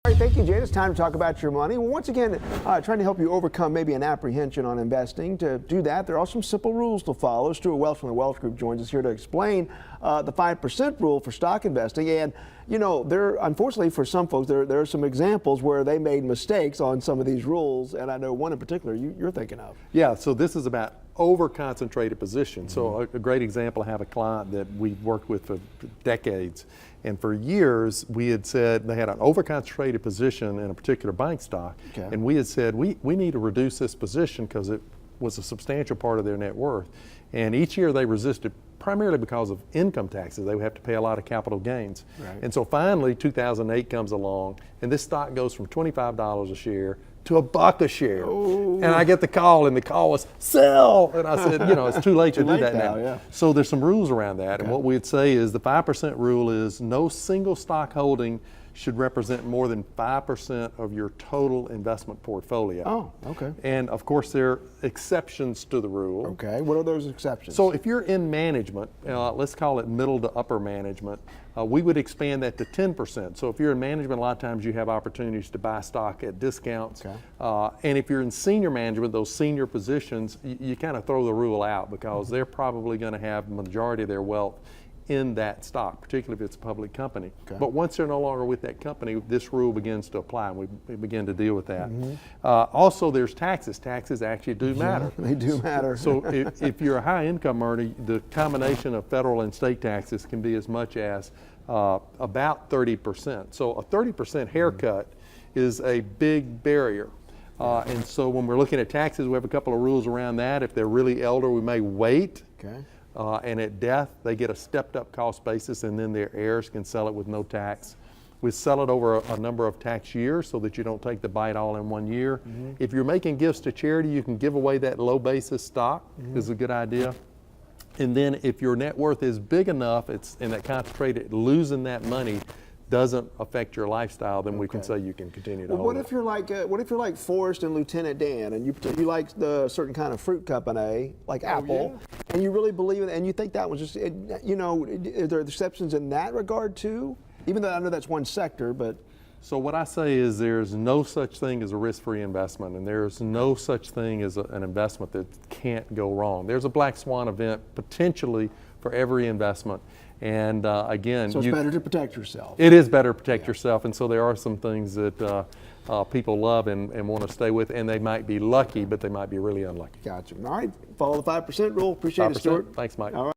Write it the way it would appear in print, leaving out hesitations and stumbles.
All right, thank you, Jade. It's time to talk about your money. Well, once again, trying to help you overcome maybe an apprehension on investing. To do that, there are some simple rules to follow. Stewart Welch from the Welch Group joins us here to explain the 5% rule for stock investing. And, you know, unfortunately for some folks, there are some examples where they made mistakes on some of these rules. And I know one in particular you're thinking of. Yeah, so this is about over-concentrated positions. So a great example, I have a client that we've worked with for decades. And for years, we had said they had an over-concentrated position in a particular bank stock. Okay. And we had said, we need to reduce this position because it was a substantial part of their net worth. And each year they resisted primarily because of income taxes. They would have to pay a lot of capital gains. Right. And so finally, 2008 comes along, and this stock goes from $25 a share to $1 a share. Ooh. And I get the call, and the call was, sell! And I said, you know, it's too late to do that now. Yeah. So there's some rules around that. Okay. And what we'd say is the 5% rule is no single stock holding should represent more than 5% of your total investment portfolio. Oh, okay. And of course, there are exceptions to the rule. Okay, what are those exceptions? So if you're in management, let's call it middle to upper management, we would expand that to 10%. So if you're in management, a lot of times you have opportunities to buy stock at discounts. Okay. And if you're in senior management, those senior positions, you kind of throw the rule out because they're probably going to have the majority of their wealth in that stock, particularly if it's a public company. Okay. But once they're no longer with that company, this rule begins to apply, and we begin to deal with that. Also, there's taxes. Taxes actually do matter. They do matter. So if you're a high income earner, the combination of federal and state taxes can be as much as about 30%. So a 30% haircut is a big barrier. And so when we're looking at taxes, we have a couple of rules around that. If they're really elder, we may wait. Okay. And at death, they get a stepped-up cost basis, and then their heirs can sell it with no tax. We sell it over a number of tax years so that you don't take the bite all in one year. If you're making gifts to charity, you can give away that low basis stock. Is a good idea. And then if your net worth is big enough, it's in that concentrated, losing that money doesn't affect your lifestyle, then we can say you can continue to hold what if you're like what if you're like Forrest and Lieutenant Dan, and you like the certain kind of fruit company like Apple, and you really believe in it, and you think that was just you know, are there exceptions in that regard too? Even though I know that's one sector, but so what I say is there's no such thing as a risk-free investment, and there's no such thing as an investment that can't go wrong. There's a black swan event potentially for every investment. And again, so it's better to protect yourself. It is better to protect yourself, and so there are some things that people love and want to stay with, and they might be lucky, but they might be really unlucky. Gotcha. All right, follow the 5% rule. Appreciate it, Stewart. Thanks, Mike. All right.